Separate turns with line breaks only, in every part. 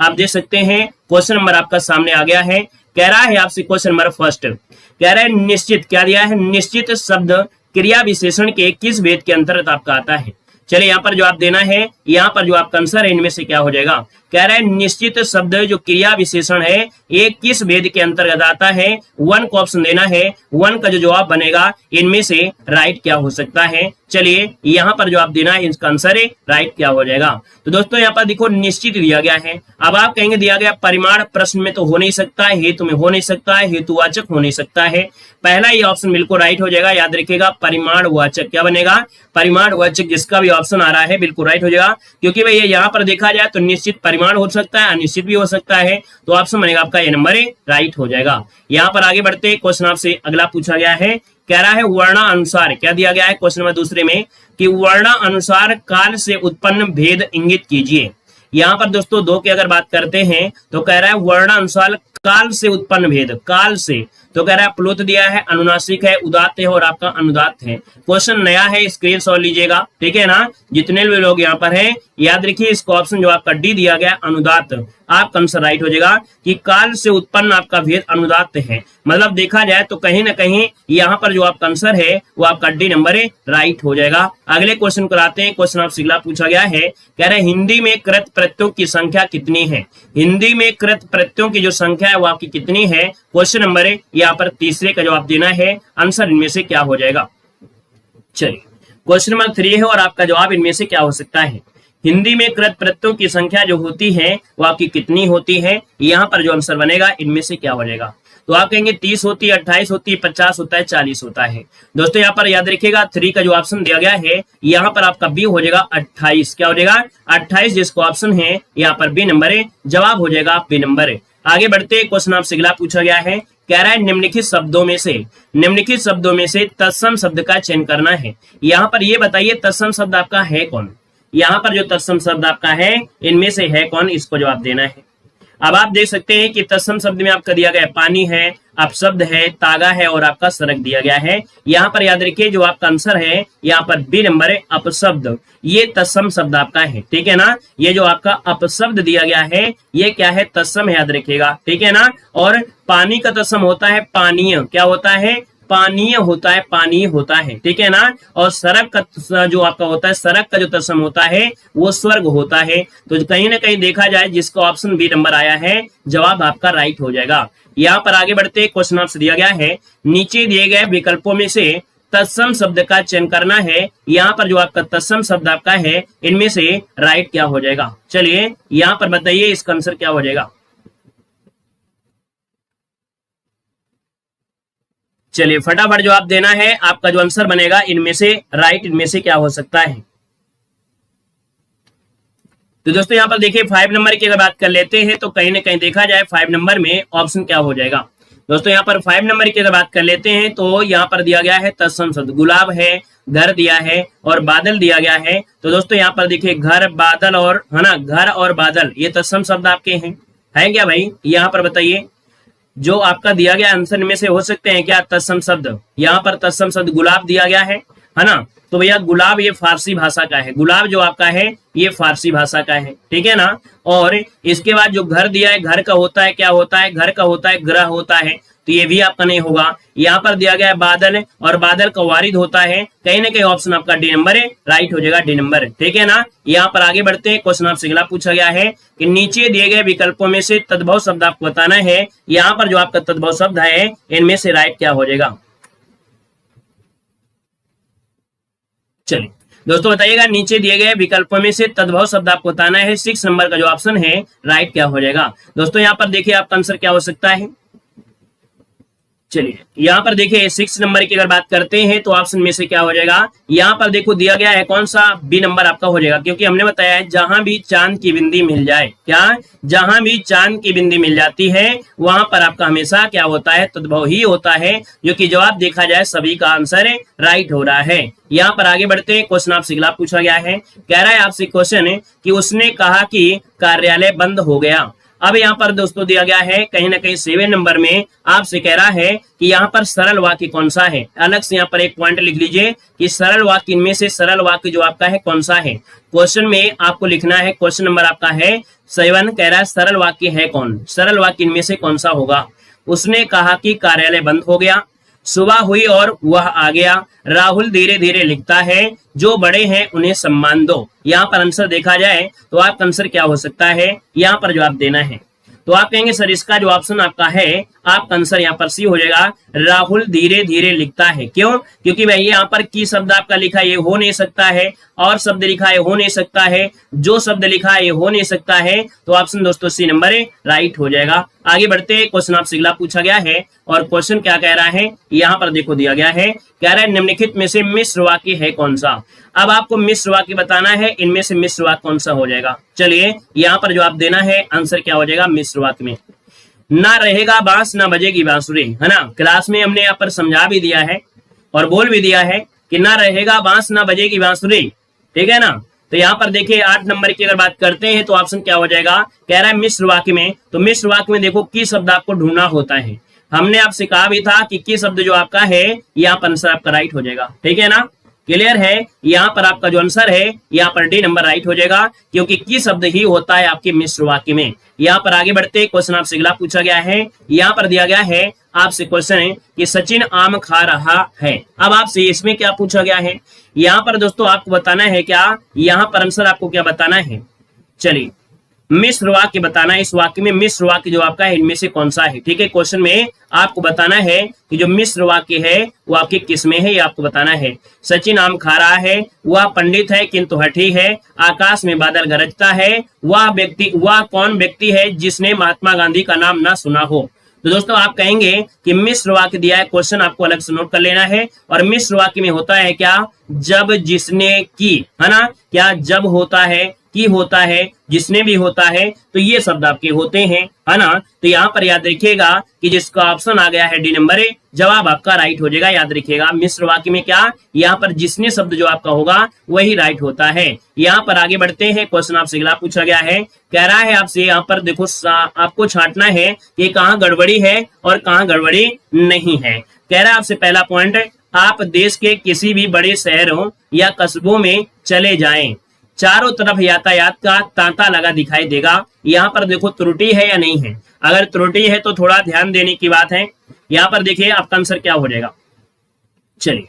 आप देख सकते हैं क्वेश्चन नंबर आपका सामने आ गया है। कह रहा है आपसे क्वेश्चन नंबर फर्स्ट, कह रहा है निश्चित, क्या दिया है, निश्चित शब्द क्रिया विशेषण के किस भेद के अंतर्गत आपका आता है। चलिए यहाँ पर जो आप देना है, यहाँ पर जो आपका आंसर है इनमें से क्या हो जाएगा। कह रहा है निश्चित शब्द जो क्रिया विशेषण है ये किस भेद के अंतर्गत आता है। 1 को ऑप्शन देना है, 1 का जो जवाब बनेगा इनमें से राइट क्या हो सकता है। चलिए यहाँ पर जो आप देना है इसका आंसर है राइट क्या हो जाएगा। तो दोस्तों यहाँ पर देखो निश्चित दिया गया है। अब आप कहेंगे दिया गया परिमाण प्रश्न में तो हो नहीं सकता है, हेतु में हो नहीं सकता है, हेतुवाचक हो नहीं सकता है। पहला ही ऑप्शन बिल्कुल राइट हो जाएगा। याद रखिएगा परिमाणवाचक क्या बनेगा, परिमाणवाचक जिसका भी ऑप्शन आ रहा है बिल्कुल राइट हो जाएगा। क्योंकि भाई यहाँ पर देखा जाए तो निश्चित परिमाण हो सकता है, अनिश्चित भी हो सकता है, तो ऑप्शन बनेगा आपका ये नंबर राइट हो जाएगा। यहाँ पर आगे बढ़ते क्वेश्चन आपसे अगला पूछा गया है, कह रहा है वर्णानुसार, क्या दिया गया है क्वेश्चन नंबर दूसरे में कि वर्णानुसार काल से उत्पन्न भेद इंगित कीजिए। यहाँ पर दोस्तों 2 की अगर बात करते हैं तो कह रहा है वर्णानुसार काल से उत्पन्न भेद, काल से, तो कह रहा है प्लुत दिया है, अनुनासिक है, उदात्त है और आपका अनुदात्त है। क्वेश्चन नया है, स्क्रीनशॉट लीजिएगा, ठीक है ना। जितने भी लोग यहाँ पर हैं याद रखिए इसका ऑप्शन जो आपका डी दिया गया अनुदात्त, आपका आंसर राइट हो जाएगा कि काल से उत्पन्न आपका भेद अनुदात्त है। मतलब देखा जाए तो कहीं ना कहीं यहाँ पर जो आपका आंसर है वो आपका डी नंबर राइट हो जाएगा। अगले क्वेश्चन को आते हैं। क्वेश्चन आपसे अगला पूछा गया है, कह रहे हिंदी में कृत प्रत्ययों की संख्या कितनी है। हिंदी में कृत प्रत्ययों की जो संख्या है वो आपकी कितनी है। क्वेश्चन नंबर यहाँ पर तीसरे का जवाब देना है, आंसर इनमें से क्या हो जाएगा। चलिए क्वेश्चन नंबर 3 है और आपका जवाब इनमें से क्या हो सकता है। हिंदी में कृत प्रत्ययों की संख्या जो होती है वो आपकी कितनी होती है। यहाँ पर जो आंसर बनेगा इनमें से क्या हो जाएगा। तो आप कहेंगे 30 होती है, 28 होती है, 50 होता है, 40 होता है। दोस्तों यहाँ पर याद रखिएगा 3 का जो ऑप्शन दिया गया है यहाँ पर आपका बी हो जाएगा 28। क्या हो जाएगा 28, जिसको ऑप्शन है यहाँ पर बी नंबर है, जवाब हो जाएगा बी नंबर। आगे बढ़ते क्वेश्चन आपसे अगला पूछा गया है, कह रहा है निम्नलिखित शब्दों में से तत्सम शब्द का चयन करना है। यहाँ पर ये बताइए तत्सम शब्द आपका है कौन। यहाँ पर जो तत्सम शब्द आपका है इनमें से है कौन, इसको जवाब देना है। अब आप देख सकते हैं कि तत्सम शब्द में आपका दिया गया पानी है, अपशब्द है, तागा है और आपका सड़क दिया गया है। यहाँ पर याद रखिए जो आपका आंसर है यहाँ पर बी नंबर है अपशब्द, ये तत्सम शब्द आपका है, ठीक है ना। ये जो आपका अपशब्द दिया गया है ये क्या है, तत्सम, याद रखिएगा, ठीक है ना। और पानी का तत्सम होता है पानीय, क्या होता है, पानीय होता है, पानी होता है, ठीक है ना। और सड़क का जो आपका होता है, सड़क का जो तत्सम होता है वो स्वर्ग होता है। तो कहीं ना कहीं देखा जाए जिसका ऑप्शन बी नंबर आया है जवाब आपका राइट हो जाएगा। यहाँ पर आगे बढ़ते क्वेश्चन आपसे दिया गया है, नीचे दिए गए विकल्पों में से तत्सम शब्द का चयन करना है। यहाँ पर जो आपका तत्सम शब्द आपका है इनमें से राइट क्या हो जाएगा। चलिए यहाँ पर बताइए इसका आंसर क्या हो जाएगा। चलिए फटाफट जवाब देना है, आपका जो आंसर बनेगा इनमें से राइट, इनमें से क्या हो सकता है। तो दोस्तों यहाँ पर देखिए 5 नंबर की अगर बात कर लेते हैं तो कहीं ना कहीं देखा जाए 5 नंबर में ऑप्शन क्या हो जाएगा। दोस्तों यहाँ पर 5 नंबर की अगर बात कर लेते हैं तो यहाँ पर दिया गया है तत्सम शब्द, गुलाब है, घर दिया है और बादल दिया गया है। तो दोस्तों यहाँ पर देखिए घर, बादल और है ना, घर और बादल ये तत्सम शब्द आपके हैं, है क्या भाई। यहाँ पर बताइए जो आपका दिया गया आंसर में से हो सकते हैं क्या तत्सम शब्द। यहाँ पर तत्सम शब्द गुलाब दिया गया है ना। तो भैया गुलाब ये फारसी भाषा का है, गुलाब जो आपका है ये फारसी भाषा का है, ठीक है ना। और इसके बाद जो घर दिया है, घर का होता है क्या होता है, घर का होता है ग्रह होता है, तो ये भी आपका नहीं होगा। यहाँ पर दिया गया है बादल और बादल का वारिद होता है, कहीं ना कहीं ऑप्शन आपका डी नंबर है, राइट हो जाएगा डी नंबर, ठीक है ना। यहाँ पर आगे बढ़ते हैं। क्वेश्चन आपसे अगला पूछा गया है कि नीचे दिए गए विकल्पों में से तद्भव शब्द आपको बताना है। यहाँ पर जो आपका तद्भव शब्द है इनमें से राइट क्या हो जाएगा। चलिए दोस्तों बताइएगा नीचे दिए गए विकल्पों में से तद्भव शब्द आपको बताना है। 6 नंबर का जो ऑप्शन है राइट क्या हो जाएगा। दोस्तों यहाँ पर देखिए आपका आंसर क्या हो सकता है। चलिए यहाँ पर देखिए 6 नंबर की अगर बात करते हैं तो ऑप्शन में से क्या हो जाएगा। यहाँ पर देखो दिया गया है कौन सा, बी नंबर आपका हो जाएगा, क्योंकि हमने बताया है जहां भी चांद की बिंदी मिल जाए, क्या जहां भी चांद की बिंदी मिल जाती है वहां पर आपका हमेशा क्या होता है, तद्भव ही होता है, जो कि जवाब देखा जाए सभी का आंसर राइट हो रहा है। यहाँ पर आगे बढ़ते हैं। क्वेश्चन आपसे अगला पूछा गया है, कह रहा है आपसे क्वेश्चन कि उसने कहा कि कार्यालय बंद हो गया। अब यहाँ पर दोस्तों दिया गया है कहीं ना कहीं 7 नंबर में आपसे कह रहा है कि यहाँ पर सरल वाक्य कौन सा है। अलग से यहाँ पर एक पॉइंट लिख लीजिए कि सरल वाक्य, इनमें से सरल वाक्य जो आपका है कौन सा है। क्वेश्चन में आपको लिखना है, क्वेश्चन नंबर आपका है 7, कह रहा है सरल वाक्य है कौन, सरल वाक्य इनमें से कौन सा होगा। उसने कहा कि कार्यालय बंद हो गया, सुबह हुई और वह आ गया, राहुल धीरे धीरे लिखता है, जो बड़े हैं उन्हें सम्मान दो। यहाँ पर आंसर देखा जाए तो आपका आंसर क्या हो सकता है, यहाँ पर जवाब देना है। तो आप कहेंगे सर इसका जो ऑप्शन आपका है, आपका आंसर यहाँ पर सी हो जाएगा, राहुल धीरे धीरे लिखता है। क्यों? क्योंकि भाई यहाँ पर की शब्द आपका लिखा है, ये हो नहीं सकता है, और शब्द लिखा है हो नहीं सकता है, जो शब्द लिखा है ये हो नहीं सकता है। तो ऑप्शन दोस्तों सी नंबर राइट हो जाएगा। आगे बढ़ते हैं, क्वेश्चन आपसे अगला पूछा गया है और क्वेश्चन क्या कह रहा है, यहाँ पर देखो दिया गया है, कह रहा है निम्नलिखित में से मिश्र वाक्य है कौन सा। अब आपको मिश्र वाक्य बताना है, इनमें से मिश्र वाक्य कौन सा हो जाएगा। चलिए यहाँ पर जवाब देना है, आंसर क्या हो जाएगा मिश्र वाक्य में, ना रहेगा बांस ना बजेगी बांसुरी, है ना। क्लास में हमने यहाँ पर समझा भी दिया है और बोल भी दिया है कि ना रहेगा बांस ना बजेगी बांसुरी, ठीक है ना। तो यहाँ पर देखिए 8 नंबर की अगर बात करते हैं तो ऑप्शन क्या हो जाएगा, कह रहा है मिश्र वाक्य में। तो मिश्र वाक्य में देखो की शब्द आपको ढूंढना होता है। हमने आपसे कहा भी था कि की शब्द जो आपका है यहाँ पर आंसर आपका राइट हो जाएगा, ठीक है ना। क्लियर है, यहाँ पर आपका जो आंसर है यहाँ पर डी नंबर राइट हो जाएगा, क्योंकि की शब्द ही होता है आपके मिश्र वाक्य में। यहाँ पर आगे बढ़ते क्वेश्चन आपसे अगला पूछा गया है, यहाँ पर दिया गया है आपसे क्वेश्चन है कि सचिन आम खा रहा है। अब आपसे इसमें क्या पूछा गया है, यहाँ पर दोस्तों आपको बताना है क्या, यहाँ पर आंसर आपको क्या बताना है। चलिए मिश्र वाक्य बताना है, इस वाक्य में मिश्र वाक्य जो आपका है इनमें से कौन सा है, ठीक है। क्वेश्चन में आपको बताना है कि जो मिश्र वाक्य है वो आपके किस में है, ये आपको बताना है। सचिन आम खा रहा है, वह पंडित है किंतु हठी है, आकाश में बादल गरजता है, वह कौन व्यक्ति है जिसने महात्मा गांधी का नाम ना सुना हो। तो दोस्तों आप कहेंगे कि मिश्र वाक्य दिया है, क्वेश्चन आपको अलग से नोट कर लेना है। और मिश्र वाक्य में होता है क्या, जब जिसने की, है ना, क्या जब होता है, की होता है, जिसने भी होता है, तो ये शब्द आपके होते हैं, है ना। तो यहाँ पर याद रखिएगा कि जिसका ऑप्शन आ गया है डी नंबर, जवाब आपका राइट हो जाएगा। याद रखिएगा मिश्र वाक्य में क्या, यहाँ पर जिसने शब्द जो आपका होगा वही राइट होता है। यहाँ पर आगे बढ़ते हैं, क्वेश्चन आपसे अगला पूछा गया है, कह रहा है आपसे यहाँ पर देखो आपको छांटना है कि कहाँ गड़बड़ी है और कहाँ गड़बड़ी नहीं है। कह रहा है आपसे पहला पॉइंट, आप देश के किसी भी बड़े शहरों या कस्बों में चले जाएं, चारों तरफ यातायात का तांता लगा दिखाई देगा। यहाँ पर देखो त्रुटि है या नहीं है, अगर त्रुटि है तो थोड़ा ध्यान देने की बात है। यहाँ पर देखिए आपका आंसर क्या हो जाएगा। चलिए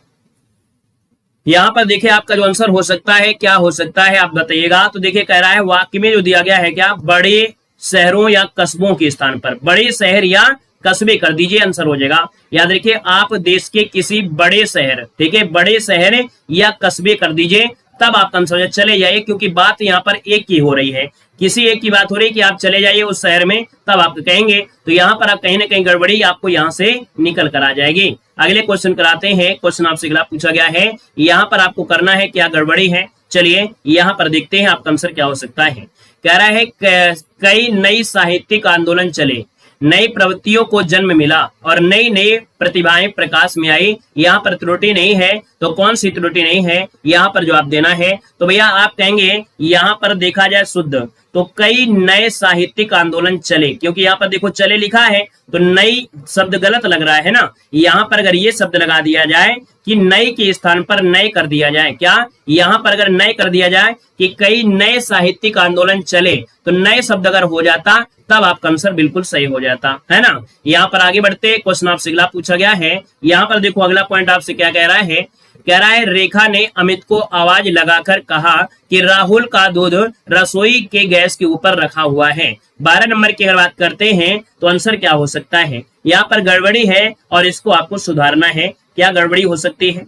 यहाँ पर देखिए आपका जो आंसर हो सकता है क्या हो सकता है आप बताइएगा। तो देखिए कह रहा है वाक्य में जो दिया गया है क्या, बड़े शहरों या कस्बों के स्थान पर बड़े शहर या कस्बे कर दीजिए, आंसर हो जाएगा। याद रखिए आप देश के किसी बड़े शहर, ठीक है, बड़े शहर या कस्बे कर दीजिए, तब आपका आंसर चले जाइए, क्योंकि बात यहाँ पर एक की हो रही है, किसी एक की बात हो रही है कि आप चले जाइए उस शहर में, तब आप कहेंगे। तो यहाँ पर आप कहीं ना कहीं गड़बड़ी आपको यहाँ से निकल कर आ जाएगी। अगले क्वेश्चन कराते हैं, क्वेश्चन आपसे अगला पूछा गया है, यहाँ पर आपको करना है क्या गड़बड़ी है। चलिए यहाँ पर देखते हैं आपका आंसर क्या हो सकता है। कह रहा है कई नई साहित्यिक आंदोलन चले, नई प्रवृत्तियों को जन्म मिला और नई नई प्रतिभाएं प्रकाश में आई। यहाँ पर त्रुटि नहीं है, तो कौन सी त्रुटि नहीं है, यहाँ पर जवाब देना है। तो भैया आप कहेंगे यहाँ पर देखा जाए शुद्ध, तो कई नए साहित्यिक आंदोलन चले, क्योंकि यहाँ पर देखो चले लिखा है तो नई शब्द गलत लग रहा है ना। यहाँ पर अगर ये शब्द लगा दिया जाए कि नए के स्थान पर नए कर दिया जाए, क्या यहाँ पर अगर नए कर दिया जाए कि कई नए साहित्यिक आंदोलन चले, तो नए शब्द अगर हो जाता तब आपका आंसर बिल्कुल सही हो जाता है ना। यहाँ पर आगे बढ़ते क्वेश्चन आपसे अगला पूछा गया है। यहाँ पर देखो अगला पॉइंट आपसे क्या कह रहा है, कह रहा है रेखा ने अमित को आवाज लगाकर कहा कि राहुल का दूध रसोई के गैस के ऊपर रखा हुआ है। 12 नंबर की अगर बात करते हैं तो आंसर क्या हो सकता है, यहाँ पर गड़बड़ी है और इसको आपको सुधारना है। क्या गड़बड़ी हो सकती है,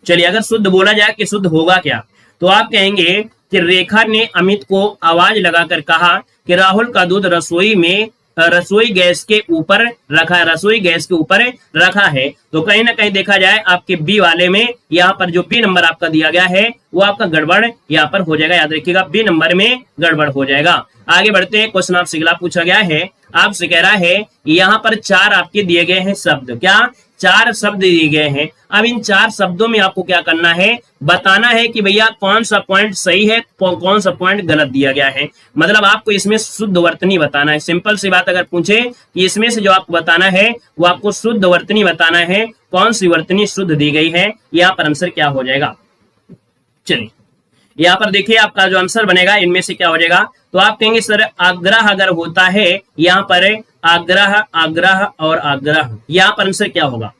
चलिए अगर शुद्ध बोला जाए कि शुद्ध होगा क्या, तो आप कहेंगे कि रेखा ने अमित को आवाज लगाकर कहा कि राहुल का दूध रसोई गैस के ऊपर रखा है, रसोई गैस के ऊपर रखा है। तो कहीं ना कहीं देखा जाए आपके बी वाले में यहाँ पर जो बी नंबर आपका दिया गया है वो आपका गड़बड़ यहाँ पर हो जाएगा। याद रखिएगा बी नंबर में गड़बड़ हो जाएगा। आगे बढ़ते हैं, क्वेश्चन आपसे अगला पूछा गया है, आपसे कह रहा है यहाँ पर 4 आपके दिए गए हैं शब्द, क्या 4 शब्द दिए गए हैं। अब इन 4 शब्दों में आपको क्या करना है, बताना है कि भैया कौन सा पॉइंट सही है, कौन सा पॉइंट गलत दिया गया है। मतलब आपको इसमें शुद्ध वर्तनी बताना है। सिंपल सी बात अगर पूछे कि इसमें से जो आपको बताना है वो आपको शुद्ध वर्तनी बताना है, कौन सी वर्तनी शुद्ध दी गई है, यहाँ पर आंसर क्या हो जाएगा। चलिए यहाँ पर देखिए आपका जो आंसर बनेगा इनमें से क्या हो जाएगा, तो आप कहेंगे सर आग्रह अगर होता है, यहाँ पर आग्रह, आग्रह और आग्रह, यहाँ पर आंसर क्या होगा।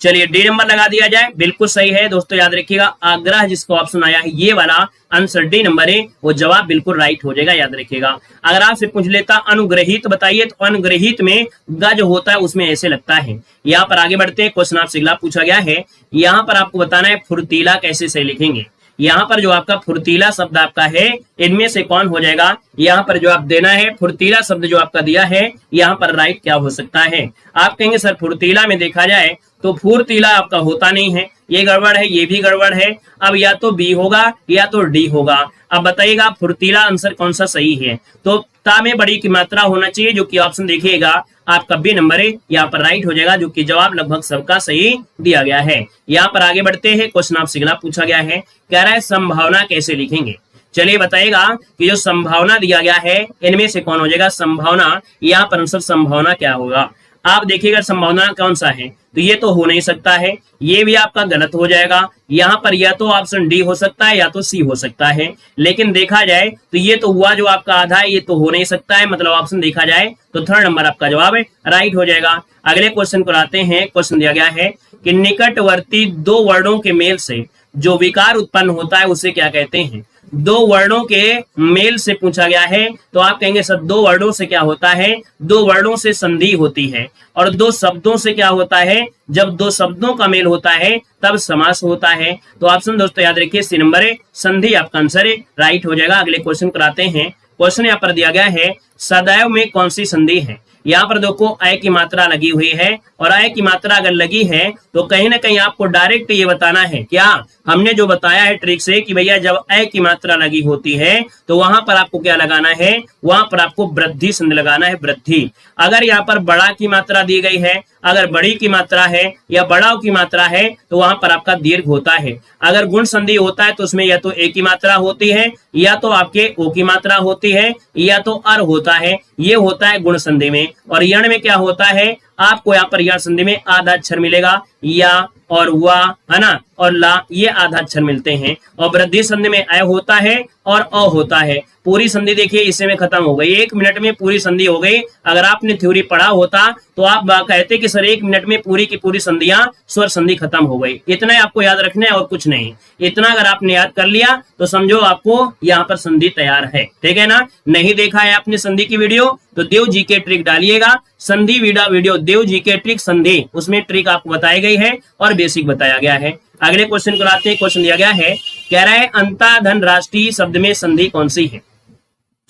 चलिए डी नंबर लगा दिया जाए, बिल्कुल सही है दोस्तों, याद रखिएगा आग्रह जिसको ऑप्शन आया है ये वाला आंसर डी नंबर है, वो जवाब बिल्कुल राइट हो जाएगा, याद रखिएगा। अगर आपसे पूछ लेता अनुग्रहित बताइए, तो अनुग्रहित में गज होता है, उसमें ऐसे लगता है। यहाँ पर आगे बढ़ते हैं, क्वेश्चन आपसे अगला पूछा गया है, यहाँ पर आपको बताना है फुर्तीला कैसे सही लिखेंगे। यहाँ पर जो आपका फुर्तीला शब्द आपका है इनमें से कौन हो जाएगा, यहाँ पर जो आप देना है फुर्तीला शब्द जो आपका दिया है, यहाँ पर राइट क्या हो सकता है। आप कहेंगे सर फुर्तीला में देखा जाए तो फुर्तीला आपका होता नहीं है, ये गड़बड़ है, ये भी गड़बड़ है। अब या तो बी होगा या तो डी होगा। अब बताइएगा फुर्तीला आंसर कौन सा सही है, तो ता में बड़ी की मात्रा होना चाहिए, जो कि ऑप्शन देखिएगा आपका बी नंबर है, यहाँ पर राइट हो जाएगा, जो कि जवाब लगभग सबका सही दिया गया है। यहाँ पर आगे बढ़ते हैं, क्वेश्चन आपसे अगला पूछा गया है, कह रहा है संभावना कैसे लिखेंगे। चलिए बताइएगा कि जो संभावना दिया गया है इनमें से कौन हो जाएगा संभावना, यहाँ पर आंसर संभावना क्या होगा। आप देखिएगा संभावना कौन सा है, तो ये तो हो नहीं सकता है, ये भी आपका गलत हो जाएगा। यहाँ पर या तो ऑप्शन डी हो सकता है या तो सी हो सकता है, लेकिन देखा जाए तो ये तो हुआ जो आपका आधा है, ये तो हो नहीं सकता है, मतलब ऑप्शन देखा जाए तो थर्ड नंबर आपका जवाब है राइट हो जाएगा। अगले क्वेश्चन को आते हैं, क्वेश्चन दिया गया है कि निकटवर्ती 2 वर्णों के मेल से जो विकार उत्पन्न होता है उसे क्या कहते हैं। 2 वर्णों के मेल से पूछा गया है, तो आप कहेंगे सर 2 वर्णों से क्या होता है, 2 वर्णों से संधि होती है, और 2 शब्दों से क्या होता है, जब 2 शब्दों का मेल होता है तब समास होता है। तो ऑप्शन दोस्तों याद रखिए सी नंबर है, संधि आपका आंसर है राइट हो जाएगा। अगले क्वेश्चन कराते हैं, क्वेश्चन यहाँ पर दिया गया है सदैव में कौन सी संधि है। यहाँ पर देखो अय की मात्रा लगी हुई है, और अय की मात्रा अगर लगी है तो कहीं ना कहीं आपको डायरेक्ट ये बताना है, क्या हमने जो बताया है ट्रिक से कि भैया जब अय की मात्रा लगी होती है तो वहां पर आपको क्या लगाना है, वहां पर आपको वृद्धि संधि लगाना है, वृद्धि। अगर यहाँ पर बड़ा की मात्रा दी गई है, अगर बड़ी की मात्रा है या बड़ाव की मात्रा है तो वहां पर आपका दीर्घ होता है। अगर गुण संधि होता है तो उसमें या तो ए की मात्रा होती है, या तो आपके ओ की मात्रा होती है, या तो अर होता है, ये होता है गुण संधि में। और यण में क्या होता है, आपको यहाँ पर यण संधि में आधा अक्षर मिलेगा, या और वा है ना, और ला, ये आधा अक्षर मिलते हैं। और वृद्धि संधि में अ होता है और अ होता है। पूरी संधि देखिए इसी में खत्म हो गई, 1 मिनट में पूरी संधि हो गई। अगर आपने थ्योरी पढ़ा होता तो आप कहते कि सर 1 मिनट में पूरी की पूरी संधियां स्वर संधि खत्म हो गई। इतना ही आपको याद रखना है और कुछ नहीं। इतना अगर आपने याद कर लिया तो समझो आपको यहाँ पर संधि तैयार है, ठीक है ना। नहीं देखा है आपने संधि की वीडियो तो देव जी के ट्रिक डालिएगा, संधि वीडियो देव जी के ट्रिक संधि, उसमें ट्रिक आपको बताई गई है और बेसिक बताया गया है। अगले क्वेश्चन को लाते हैं, क्वेश्चन दिया गया है, कह रहा है अंता धन राष्ट्रीय शब्द में संधि कौन सी है।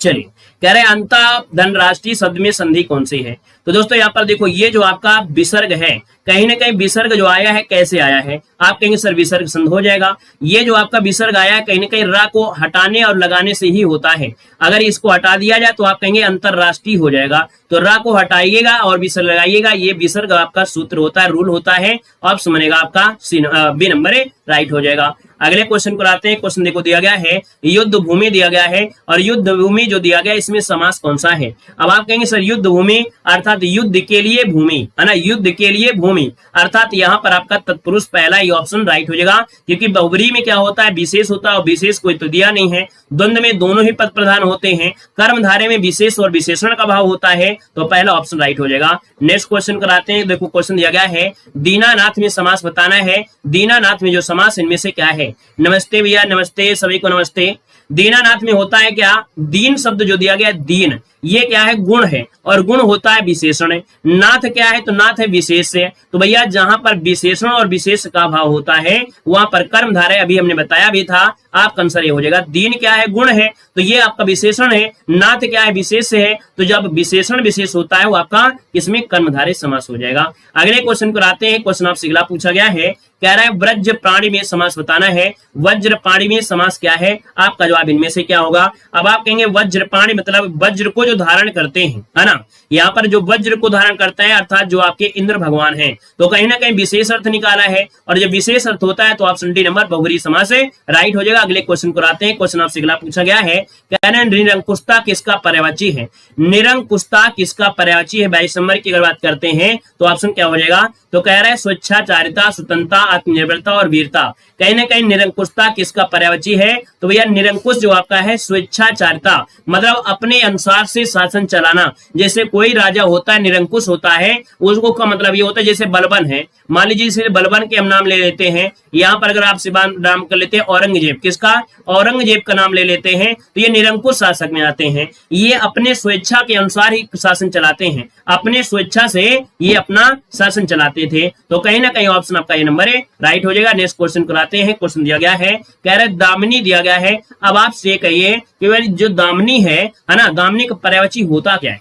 चलिए कह रहे हैं अंता धन राष्ट्रीय शब्द में संधि कौन सी है। तो दोस्तों यहाँ पर देखो ये जो आपका विसर्ग है, कहीं ना कहीं विसर्ग जो आया है कैसे आया है, आप कहेंगे सर विसर्ग संधि हो जाएगा। ये जो आपका विसर्ग आया है कहीं ना कहीं रा को हटाने और लगाने से ही होता है। अगर इसको हटा दिया जाए तो आप कहेंगे अंतरराष्ट्रीय हो जाएगा। तो रा को हटाइएगा और विसर्ग लगाइएगा, ये विसर्ग आपका सूत्र होता है, रूल होता है। ऑप्शन बनेगा आपका बी नंबर है राइट हो जाएगा। अगले क्वेश्चन को आते हैं, क्वेश्चन देखो दिया गया है युद्ध भूमि दिया गया है, और युद्ध भूमि जो दिया गया इसमें समास कौन सा है। अब आप कहेंगे सर युद्ध भूमि अर्थात युद्ध के लिए भूमि है ना, युद्ध के लिए भूमि अर्थात यहाँ पर आपका तत्पुरुष पहला ही ऑप्शन राइट हो जाएगा, क्योंकि बहुब्री में क्या होता है विशेष होता है और विशेष कोई तो दिया नहीं है। द्वंद्व में दोनों ही पद प्रधान होते हैं, कर्मधारे में विशेष और विशेषण का भाव होता है, तो पहला ऑप्शन राइट हो जाएगा। नेक्स्ट क्वेश्चन कराते हैं, देखो क्वेश्चन दिया गया है दीनानाथ में समास बताना है। दीनानाथ में जो समास इनमें से क्या है। नमस्ते भैया, नमस्ते सभी को नमस्ते। दीनानाथ में होता है क्या, दीन शब्द जो दिया गया दीन, ये क्या है गुण है, और गुण होता है विशेषण है। नाथ क्या है, तो नाथ है विशेष है। तो भैया जहां पर विशेषण और विशेष का भाव होता है वहां पर कर्मधारय, अभी हमने बताया भी था आपका आंसर ये हो जाएगा। दीन क्या है? गुण है, तो ये आपका विशेषण है। नाथ क्या है? विशेष है, तो जब विशेषण विशेष होता है वो आपका इसमें कर्मधारय समास हो जाएगा। अगले क्वेश्चन को आते हैं। क्वेश्चन आपसे अगला पूछा गया है, कह रहा है वज्र प्राणी में समास बताना है। वज्र प्राणी में समास क्या है? आपका जवाब इनमें से क्या होगा? अब आप कहेंगे वज्र प्राणी मतलब वज्र को जो धारण करते हैं, है ना, यहाँ पर जो वज्र को धारण करता है अर्थात जो आपके इंद्र भगवान हैं, तो कहीं ना कहीं विशेष अर्थ निकाला है, और जब विशेष अर्थ होता है तो ऑप्शन डी नंबर बहुब्रीहि समास है, राइट हो जाएगा। अगले क्वेश्चन को आते हैं। क्वेश्चन आपसे अगला पूछा गया है, कह रहे हैं निरंकुशता किसका पर्यायवाची है? निरंकुशता किसका पर्यायवाची है? 22 नंबर की अगर बात करते हैं तो ऑप्शन क्या हो जाएगा? तो कह रहा है स्वेच्छाचारिता, स्वतंत्रता, आत्मनिर्भरता और वीरता। कहीं ना कहीं निरंकुशता किसका पर्यायवाची है? तो भैया निरंकुश जो आपका है स्वेच्छाचारिता, मतलब अपने अनुसार से शासन चलाना। जैसे कोई राजा होता है निरंकुश होता है, उसको का मतलब ये होता है जैसे बलबन है, मान लीजिए इसे बलबन के हम नाम ले लेते हैं, यहाँ पर अगर आप नाम कर लेते हैं औरंगजेब, किसका? औरंगजेब का नाम ले लेते हैं, तो ये निरंकुश शासक में आते हैं। ये अपने स्वेच्छा के अनुसार ही शासन चलाते हैं, अपने स्वेच्छा से ये अपना शासन चलाते थे। तो कहीं ना कहीं ऑप्शन आपका ये नंबर है, राइट हो जाएगा। नेक्स्ट क्वेश्चन कराते हैं। क्वेश्चन दिया गया है, कह रहे दामिनी दिया गया है। अब आपसे कहिए कि भाई जो दामिनी है ना, दामिनी का पर्यायवाची होता क्या है?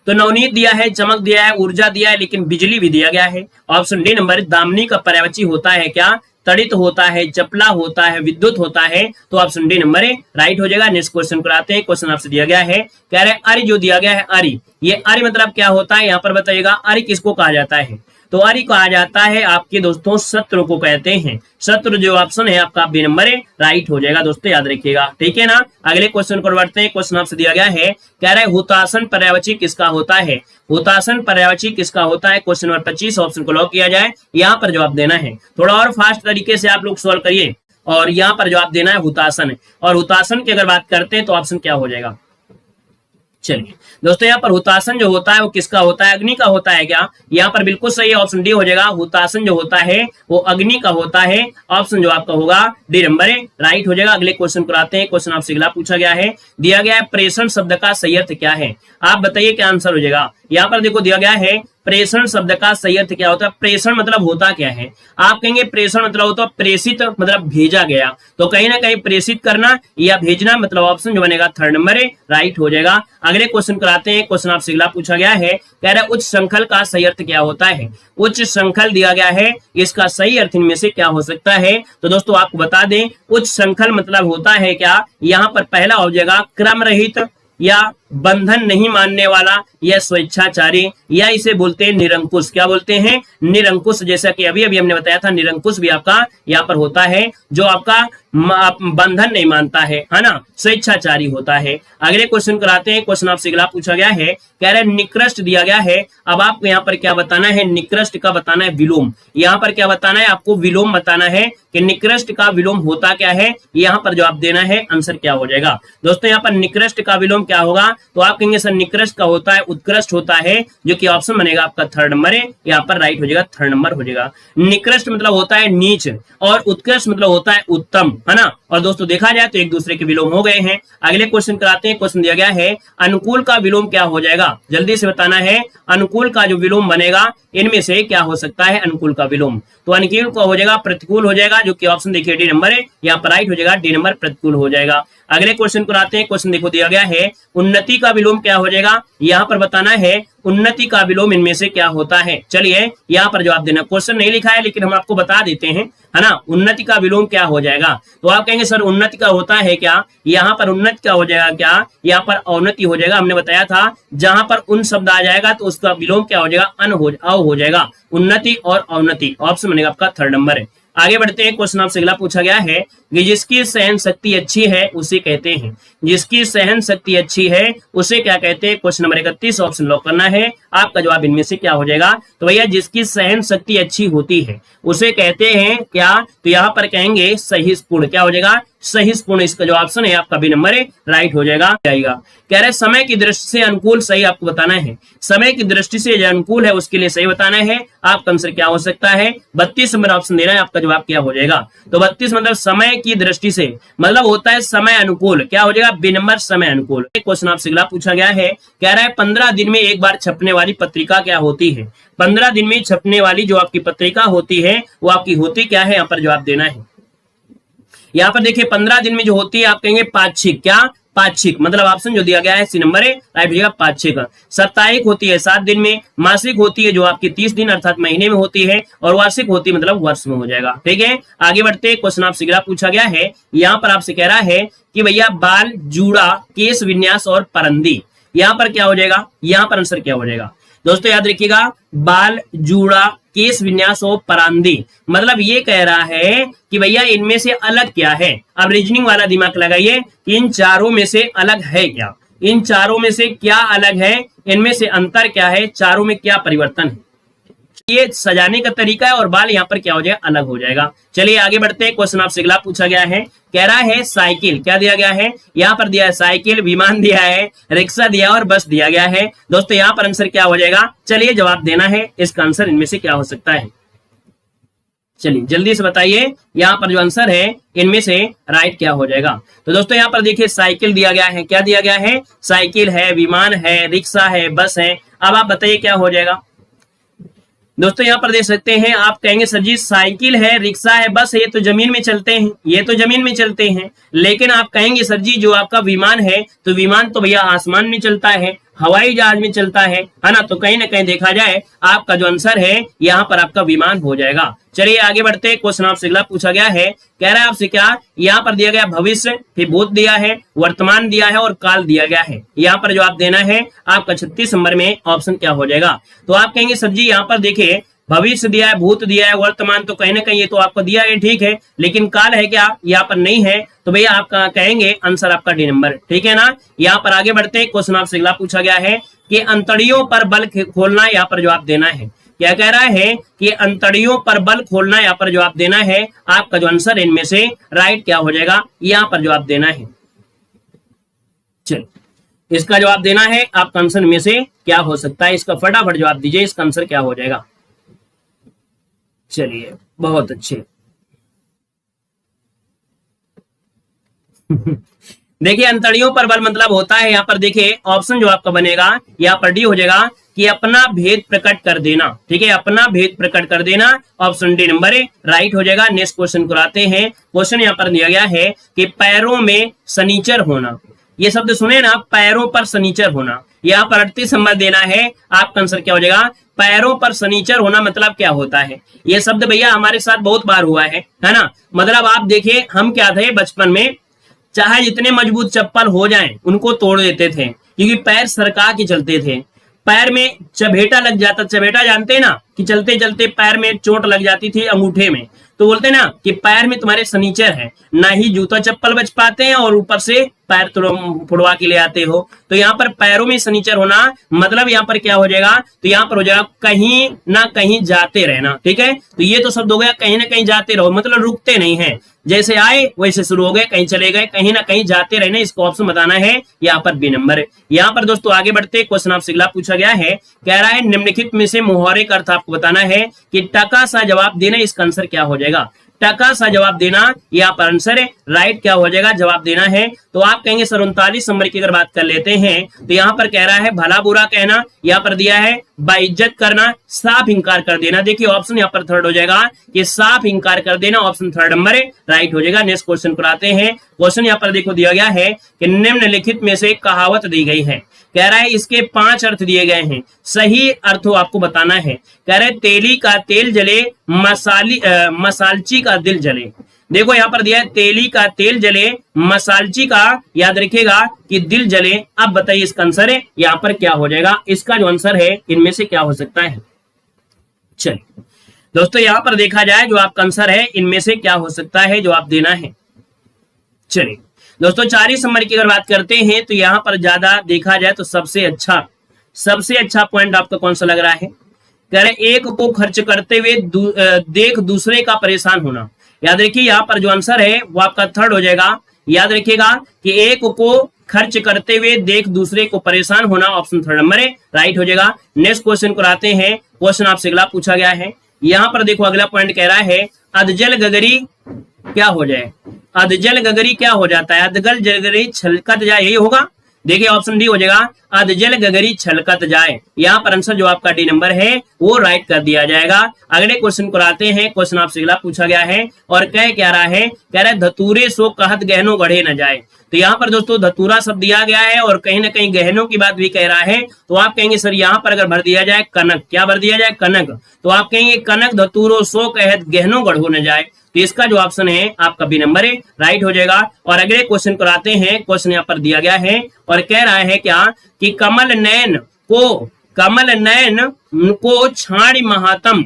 तो नवनीत दिया है, चमक दिया है, ऊर्जा दिया है, लेकिन बिजली भी दिया गया है। ऑप्शन डी नंबर दामिनी का पर्यायवाची होता है क्या? तड़ित होता है, चपला होता है, विद्युत होता है, तो ऑप्शन डी नंबर है, राइट हो जाएगा। नेक्स्ट क्वेश्चन कराते हैं। क्वेश्चन आपसे दिया गया है, कह रहे अरि जो दिया गया है, अरि, ये अरि मतलब क्या होता है? यहाँ पर बताइएगा अरि किसको कहा जाता है? तो अरि कहा जाता है आपके दोस्तों शत्रु को कहते हैं। शत्रु जो ऑप्शन है आपका बी नंबर है, राइट हो जाएगा दोस्तों, याद रखिएगा, ठीक है ना। अगले क्वेश्चन को बढ़ते हैं। क्वेश्चन आपसे दिया गया है, कह रहा है हुतासन पर्यायवाची किसका होता है? हुतासन पर्यायवाची किसका होता है? क्वेश्चन नंबर 25 ऑप्शन को लॉक किया जाए, यहाँ पर जवाब देना है। थोड़ा और फास्ट तरीके से आप लोग सॉल्व करिए और यहाँ पर जवाब देना है हुतासन। और हुतासन की अगर बात करते हैं तो ऑप्शन क्या हो जाएगा? चलिए दोस्तों, यहाँ पर हुतासन जो होता है वो किसका होता है? अग्नि का होता है क्या? यहाँ पर बिल्कुल सही ऑप्शन डी हो जाएगा। हुतासन जो होता है वो अग्नि का होता है। ऑप्शन जो आपका होगा डी नंबर है, राइट हो जाएगा। अगले क्वेश्चन को आते हैं। क्वेश्चन आपसे अगला पूछा गया है, दिया गया है प्रेषण शब्द का सही अर्थ क्या है? आप बताइए क्या आंसर हो जाएगा। यहाँ पर देखो दिया गया है प्रेषण शब्द का सही अर्थ क्या होता है? प्रेषण मतलब होता क्या है? आप कहेंगे प्रेषण मतलब होता है प्रेषित, मतलब भेजा गया, तो कहीं ना कहीं प्रेषित करना या भेजना, मतलब ऑप्शन जो बनेगा थर्ड नंबर है, राइट हो जाएगा। अगले क्वेश्चन कराते हैं। क्वेश्चन आपसे अगला पूछा गया है, कह रहा है उच्च श्रृंखल का सही अर्थ क्या होता है? उच्च श्रृंखल दिया गया है, इसका सही अर्थ इनमें से क्या हो सकता है? तो दोस्तों आपको बता दें, उच्च श्रृंखल मतलब होता है क्या? यहाँ पर पहला हो जाएगा क्रम रहित, या बंधन नहीं मानने वाला, या स्वेच्छाचारी, या इसे बोलते हैं निरंकुश। क्या बोलते हैं? निरंकुश। जैसा कि अभी अभी हमने बताया था, निरंकुश भी आपका यहाँ पर होता है जो आपका बंधन नहीं मानता है ना, स्वेच्छाचारी होता है। अगले क्वेश्चन कराते हैं। क्वेश्चन आपसे अगला पूछा गया है, कह रहे हैं निकृष्ट दिया गया है। अब आपको यहाँ पर क्या बताना है? निकृष्ट का बताना है विलोम। यहाँ पर क्या बताना है आपको? विलोम बताना है कि निकृष्ट का विलोम होता क्या है। यहाँ पर जवाब देना है, आंसर क्या हो जाएगा दोस्तों? यहाँ पर निकृष्ट का विलोम क्या होगा? तो आप कहेंगे सर निकृष्ट का होता है उत्कृष्ट होता है, जो कि ऑप्शन बनेगा आपका थर्ड नंबर है, यहाँ पर राइट हो जाएगा, थर्ड नंबर हो जाएगा। निकृष्ट मतलब होता है नीच, और उत्कृष्ट मतलब होता है उत्तम, है ना। और दोस्तों देखा जाए तो एक दूसरे के विलोम हो गए हैं। अगले क्वेश्चन कराते हैं। क्वेश्चन दिया गया है, अनुकूल का विलोम क्या हो जाएगा? जल्दी से बताना है, अनुकूल का जो विलोम बनेगा इनमें से क्या हो सकता है? अनुकूल का विलोम तो अनुकूल का हो जाएगा प्रतिकूल हो जाएगा, जो कि ऑप्शन देखिए डी नंबर है, यहाँ पर राइट हो जाएगा, डी नंबर प्रतिकूल हो जाएगा। अगले क्वेश्चन को आते हैं। क्वेश्चन देखो दिया गया है, उन्नति का विलोम क्या हो जाएगा? यहाँ पर बताना है उन्नति का विलोम इनमें से क्या होता है। चलिए यहाँ पर जवाब देना। क्वेश्चन नहीं लिखा है लेकिन हम आपको बता देते हैं, है ना। उन्नति का विलोम क्या हो जाएगा? तो आप कहेंगे सर उन्नति का होता है क्या? यहाँ पर उन्नति का हो जाएगा क्या? यहाँ पर अवनति हो जाएगा। हमने बताया था जहां पर उन शब्द आ जाएगा तो उसका विलोम क्या हो जाएगा? अव हो जाएगा। उन्नति और अवनति ऑप्शन बनेगा आपका थर्ड नंबर है। आगे बढ़ते हैं। क्वेश्चन आपसे अगला पूछा गया है कि जिसकी सहन शक्ति अच्छी है उसे कहते हैं, जिसकी सहन शक्ति अच्छी है उसे क्या कहते हैं? क्वेश्चन नंबर 31 ऑप्शन लॉक करना है। आपका जवाब इनमें से क्या हो जाएगा? तो भैया जिसकी सहन शक्ति अच्छी होती है उसे कहते हैं क्या? तो यहाँ पर कहेंगे सहिष्णुपूर्ण। क्या हो जाएगा? सहिष्णुपूर्ण। इसका जो ऑप्शन है आपका बी नंबर है, राइट हो जाएगा। कह रहे समय की दृष्टि से अनुकूल सही आपको बताना है। समय की दृष्टि से जो अनुकूल है उसके लिए सही बताना है। आपका आंसर क्या हो सकता है? 32 नंबर ऑप्शन देना है। आपका जवाब क्या हो जाएगा? तो 32 मतलब समय की दृष्टि से मतलब होता है समय अनुकूल। क्या हो जाएगा? बी नंबर समय अनुकूल। क्वेश्चन आपसे अगला पूछा गया है, कह रहा है 15 दिन में एक बार छपने वाली पत्रिका क्या होती है? 15 दिन में छपने वाली जो आपकी पत्रिका होती है वो आपकी होती क्या है? यहाँ पर जवाब देना है। यहाँ पर देखिए 15 दिन में जो होती है आप कहेंगे पाक्षिक, क्या पाक्षिक, मतलब ऑप्शन जो दिया गया है सी नंबर है राइट हो जाएगा पाक्षिक। साप्ताहिक होती है 7 दिन में, मासिक होती है जो आपकी 30 दिन अर्थात महीने में होती है, और वार्षिक होती है मतलब वर्ष में हो जाएगा। ठीक है, आगे बढ़ते क्वेश्चन आपसे अगला पूछा गया है, यहाँ पर आपसे कह रहा है कि भैया बाल, जूड़ा, केश विन्यास और परंदी, यहाँ पर क्या हो जाएगा, यहाँ पर आंसर क्या हो जाएगा दोस्तों याद रखिएगा, बाल, जूड़ा, केश विन्यास और परांदी, मतलब ये कह रहा है कि भैया इनमें से अलग क्या है। अब रीजनिंग वाला दिमाग लगाइए कि इन चारों में से अलग है क्या, इन चारों में से क्या अलग है, इनमें से अंतर क्या है, चारों में क्या परिवर्तन है, ये सजाने का तरीका है, और बाल यहाँ पर क्या हो जाएगा, अलग हो जाएगा। चलिए आगे बढ़ते हैं, क्वेश्चन आपसे अगला पूछा गया है, कह रहा है साइकिल, क्या दिया गया है, यहाँ पर दिया है साइकिल, विमान दिया है, रिक्शा दिया और बस दिया गया है। दोस्तों यहाँ पर आंसर क्या हो जाएगा, चलिए जवाब देना है, इसका आंसर इनमें से क्या हो सकता है, चलिए जल्दी से बताइए, यहाँ पर जो आंसर है इनमें से राइट क्या हो जाएगा। तो दोस्तों यहाँ पर देखिए साइकिल दिया गया है, क्या दिया गया है, साइकिल है, विमान है, रिक्शा है, बस है। अब आप बताइए क्या हो जाएगा। दोस्तों यहाँ पर देख सकते हैं, आप कहेंगे सर जी साइकिल है, रिक्शा है, बस है, ये तो जमीन में चलते हैं, ये तो जमीन में चलते हैं। लेकिन आप कहेंगे सर जी जो आपका विमान है, तो विमान तो भैया आसमान में चलता है, हवाई जहाज में चलता है ना, तो कहीं ना कहीं देखा जाए आपका जो आंसर है यहाँ पर आपका विमान हो जाएगा। चलिए आगे बढ़ते हैं, क्वेश्चन आपसे अगला पूछा गया है, कह रहा है आपसे क्या, यहाँ पर दिया गया भविष्य, फिर भूत दिया है, वर्तमान दिया है और काल दिया गया है। यहाँ पर जो आप देना है आपका 36 नंबर में ऑप्शन क्या हो जाएगा। तो आप कहेंगे सर जी यहाँ पर देखिए भविष्य दिया है, भूत दिया है, वर्तमान तो कहीं ना कहीं ये तो आपको दिया है, ठीक है, लेकिन काल है क्या, यहाँ पर नहीं है, तो भैया आप कहेंगे आंसर आपका डी नंबर, ठीक है ना। यहाँ पर आगे बढ़ते हैं, क्वेश्चन आपसे अगला पूछा गया है कि अंतड़ियों पर बल खोलना, यहाँ पर जवाब देना है। क्या कह रहा है कि अंतड़ियों पर बल खोलना, यहाँ पर जवाब देना है। आपका जो आंसर इनमें से राइट क्या हो जाएगा, यहाँ पर जवाब देना है। चलिए इसका जवाब देना है, आपका आंसर में से क्या हो सकता है, इसका फटाफट जवाब दीजिए, इसका आंसर क्या हो जाएगा। चलिए बहुत अच्छे देखिए अंतड़ियों पर बल मतलब होता है, यहाँ पर देखिए ऑप्शन जो आपका बनेगा यहाँ पर डी हो जाएगा कि अपना भेद प्रकट कर देना, ठीक है, अपना भेद प्रकट कर देना, ऑप्शन डी नंबर राइट हो जाएगा। नेक्स्ट क्वेश्चन को आते हैं, क्वेश्चन यहाँ पर दिया गया है कि पैरों में सनीचर होना, ये शब्द सुने ना, पैरों पर सनीचर होना, यहाँ पर 38 नंबर देना है। आपका आंसर क्या हो जाएगा, पैरों पर सनीचर होना मतलब क्या होता है। ये शब्द भैया हमारे साथ बहुत बार हुआ है ना, मतलब आप देखिए हम क्या थे बचपन में, चाहे जितने मजबूत चप्पल हो जाएं उनको तोड़ देते थे, क्योंकि पैर सरका के चलते थे, पैर में चबेटा लग जाता, चबेटा जानते हैं ना कि चलते चलते पैर में चोट लग जाती थी अंगूठे में, तो बोलते ना कि पैर में तुम्हारे सनीचर है, ना ही जूता चप्पल बच पाते हैं और ऊपर से पैर फुड़वा के ले आते हो। तो यहाँ पर पैरों में सनीचर होना मतलब यहाँ पर क्या हो जाएगा, तो यहाँ पर हो जाएगा कहीं ना कहीं जाते रहना, ठीक है। तो ये तो शब्द हो गया कहीं ना कहीं जाते रहो, मतलब रुकते नहीं है, जैसे आए वैसे शुरू हो गए, कहीं चले गए, कहीं ना कहीं जाते रहने, इसको ऑप्शन बताना है यहाँ पर बी नंबर। यहाँ पर दोस्तों आगे बढ़ते क्वेश्चन आपसे अगला पूछा गया है, कह रहा है निम्नलिखित में से मुहावरे का अर्थ आपको बताना है कि टका सा जवाब देना, इसका आंसर क्या हो जाएगा, टका सा जवाब देना, यहाँ पर आंसर है राइट क्या हो जाएगा, जवाब देना है। तो आप कहेंगे सर 39 नंबर की अगर बात कर लेते हैं, तो यहाँ पर कह रहा है भला बुरा कहना, यहाँ पर दिया है बाइज्जत करना, साफ इंकार कर देना। देखिए ऑप्शन यहाँ पर थर्ड हो जाएगा कि साफ इंकार कर देना, ऑप्शन थर्ड नंबर राइट हो जाएगा। नेक्स्ट क्वेश्चन पर आते हैं, क्वेश्चन यहाँ पर देखो दिया गया है कि निम्नलिखित में से कहावत दी गई है, कह रहा है इसके 5 अर्थ दिए गए हैं, सही अर्थ आपको बताना है। कह रहे तेली का तेल जले, मसालची का दिल जले। देखो यहाँ पर दिया है तेली का तेल जले, मसालची का याद रखिएगा कि दिल जले। अब बताइए इसका आंसर है यहाँ पर क्या हो जाएगा, इसका जो आंसर है इनमें से क्या हो सकता है। चलिए दोस्तों यहाँ पर देखा जाए जो आपका आंसर है इनमें से क्या हो सकता है, जो आप देना है। चलिए दोस्तों 40 नंबर की अगर बात करते हैं, तो यहाँ पर ज्यादा देखा जाए तो सबसे अच्छा पॉइंट आपका कौन सा लग रहा है। कह रहे एक को खर्च करते हुए देख दूसरे का परेशान होना। याद रखिए यहाँ पर जो आंसर है वो आपका थर्ड हो जाएगा। याद रखिएगा कि एक को खर्च करते हुए देख दूसरे को परेशान होना, ऑप्शन थर्ड नंबर है राइट हो जाएगा। नेक्स्ट क्वेश्चन को आते हैं, क्वेश्चन आपसे अगला पूछा गया है। यहाँ पर देखो अगला पॉइंट कह रहा है अधजल गगरी क्या हो जाए, अधजल गगरी क्या हो जाता है, अधगल जगरी छलकत जाए, यही होगा। देखिए ऑप्शन डी हो जाएगा, अधजल गगरी छलकत जाए। यहाँ पर आंसर जो आपका डी नंबर है वो राइट कर दिया जाएगा। अगले क्वेश्चन को आते हैं। क्वेश्चन आपसे अगला पूछा गया है और क्या रहा है, कह रहा है धतूरे सो कहत गहनो गढ़े न जाए। तो यहाँ पर दोस्तों धतूरा शब्द दिया गया है और कहीं ना कहीं गहनों की बात भी कह रहा है। तो आप कहेंगे सर यहाँ पर अगर भर दिया जाए कनक, क्या भर दिया जाए, कनक, तो आप कहेंगे कनक धतूरो सो कहत गहनो गढ़ो न जाए। तो इसका जो ऑप्शन है आपका बी नंबर है, राइट हो जाएगा। और अगले क्वेश्चन को आते हैं। क्वेश्चन यहाँ पर दिया गया है और कह रहा है क्या कि कमल नयन को छाड़ी महात्म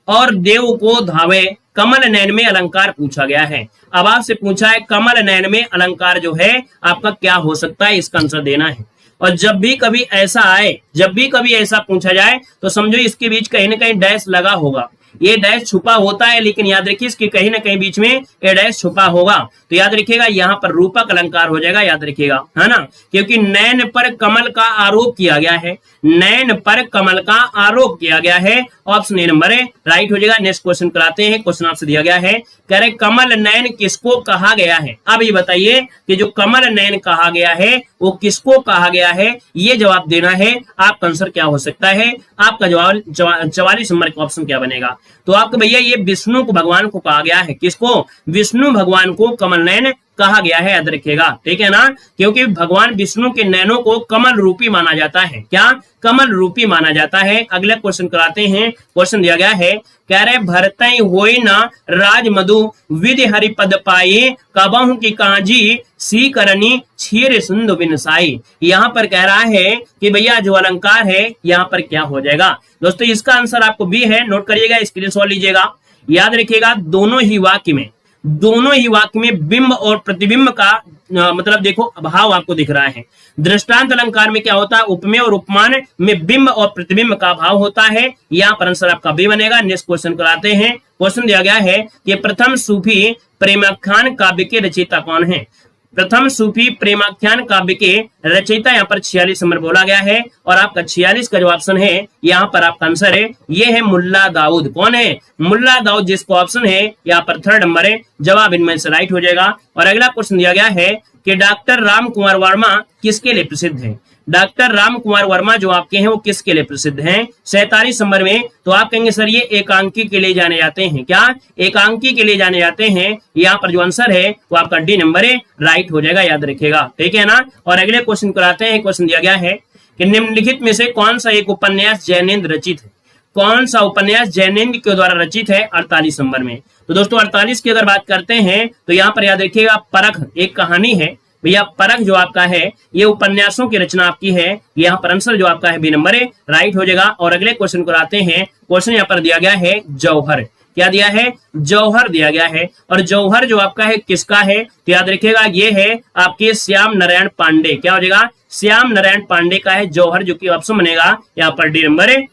और देव को धावे। कमल नयन में अलंकार पूछा गया है। अब आपसे पूछा है कमल नयन में अलंकार जो है आपका क्या हो सकता है, इसका आंसर देना है। और जब भी कभी ऐसा आए, जब भी कभी ऐसा पूछा जाए तो समझो इसके बीच कहीं ना कहीं डैश लगा होगा। ये डैश छुपा होता है लेकिन याद रखिए इसके कहीं ना कहीं बीच में ये डैश छुपा होगा। तो याद रखिएगा यहाँ पर रूपक अलंकार हो जाएगा, याद रखिएगा, है ना, क्योंकि नयन पर कमल का आरोप किया गया है, नयन पर कमल का आरोप किया गया है। ऑप्शन ए नंबर है, राइट हो जाएगा। नेक्स्ट क्वेश्चन कराते हैं। क्वेश्चन आपसे दिया गया है, कह रहे कमल नयन किसको कहा गया है। अब ये बताइए कि जो कमल नयन कहा गया है वो किसको कहा गया है, ये जवाब देना है। आपका आंसर क्या हो सकता है, आपका जवाब 44 नंबर का ऑप्शन क्या बनेगा। तो आपको भैया ये विष्णु को भगवान को कहा गया है, किसको, विष्णु भगवान को कमल नयन कहा गया है, याद रखिएगा, ठीक है ना, क्योंकि भगवान विष्णु के नयनों को कमल रूपी माना जाता है। क्या, कमल रूपी माना जाता है। अगले क्वेश्चन कराते हैं। क्वेश्चन दिया गया है, कह रहे भरतई होई ना राज मधु विधि हरि पद पाई कबहु की कांजी सी करनी क्षीर सिंधु बिनसाई। यहाँ पर कह रहा है कि भैया जो अलंकार है यहाँ पर क्या हो जाएगा। दोस्तों इसका आंसर आपको बी है, नोट करिएगा, स्क्रीनशॉट लीजिएगा, याद रखिएगा। दोनों ही वाक्य में बिंब और प्रतिबिंब का मतलब देखो भाव आपको दिख रहा है। दृष्टांत अलंकार में क्या होता है, उपमेय और उपमान में बिंब और प्रतिबिंब का भाव होता है। यहाँ पर आंसर आपका बी बनेगा। नेक्स्ट क्वेश्चन कराते हैं। क्वेश्चन दिया गया है कि प्रथम सूफी प्रेमाख्यान काव्य के रचयिता कौन है। प्रथम सूफी प्रेमाख्यान काव्य के रचयिता यहाँ पर 46 नंबर बोला गया है और आपका 46 का जो ऑप्शन है यहाँ पर आपका आंसर है, ये है मुल्ला दाऊद। कौन है, मुल्ला दाऊद, जिसको ऑप्शन है यहाँ पर 3rd नंबर है। जवाब इनमें से राइट हो जाएगा। और अगला क्वेश्चन दिया गया है कि डॉक्टर राम कुमार वर्मा किसके लिए प्रसिद्ध है। डॉक्टर राम कुमार वर्मा जो आपके हैं वो किसके लिए प्रसिद्ध हैं, 47 नंबर में। तो आप कहेंगे सर ये एकांकी के लिए जाने जाते हैं। क्या, एकांकी के लिए जाने जाते हैं। यहाँ पर जो आंसर है वो आपका डी नंबर है, राइट हो जाएगा, याद रखिएगा, ठीक है ना। और अगले क्वेश्चन कराते हैं। क्वेश्चन दिया गया है कि निम्नलिखित में से कौन सा एक उपन्यास जैनेन्द्र रचित है। कौन सा उपन्यास जैनेन्द्र के द्वारा रचित है, 48 नंबर में। तो दोस्तों 48 की अगर बात करते हैं तो यहाँ पर याद रखिएगा परख एक कहानी है भैया। परख जो आपका है ये उपन्यासों की रचना आपकी है। यहाँ पर आंसर जो आपका है बी नंबर है, राइट हो जाएगा। और अगले क्वेश्चन को आते हैं। क्वेश्चन यहाँ पर दिया गया है जौहर। क्या दिया है, जौहर दिया गया है। और जौहर जो आपका है किसका है, तो याद रखिएगा ये है आपके श्याम नारायण पांडे। क्या हो जाएगा, श्याम नारायण पांडे का है जौहर, जो कि ऑप्शन बनेगा यहाँ पर डी नंबर है,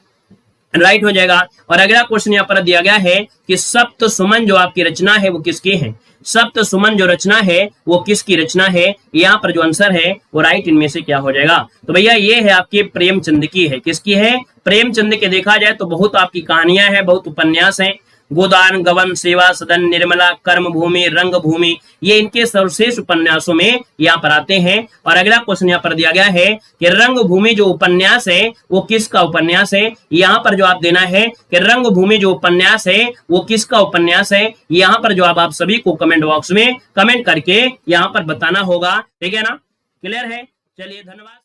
राइट हो जाएगा। और अगला क्वेश्चन यहाँ पर दिया गया है कि सप्त सुमन जो आपकी रचना है वो किसकी है। सप्त सुमन जो रचना है वो किसकी रचना है। यहाँ पर जो आंसर है वो राइट इनमें से क्या हो जाएगा। तो भैया ये है आपके प्रेमचंद की है। किसकी है, प्रेमचंद के देखा जाए तो बहुत आपकी कहानियां हैं, बहुत उपन्यास हैं। गोदान, गवन, सेवा सदन, निर्मला, कर्म भूमि, रंग भूमि, ये इनके सर्वश्रेष्ठ उपन्यासों में यहाँ पर आते हैं। और अगला क्वेश्चन यहाँ पर दिया गया है कि रंग भूमि जो उपन्यास है वो किसका उपन्यास है। यहाँ पर जो आप देना है कि रंग भूमि जो उपन्यास है वो किसका उपन्यास है। यहाँ पर जो आप सभी को कमेंट बॉक्स में कमेंट करके यहाँ पर बताना होगा, ठीक है ना, क्लियर है। चलिए धन्यवाद।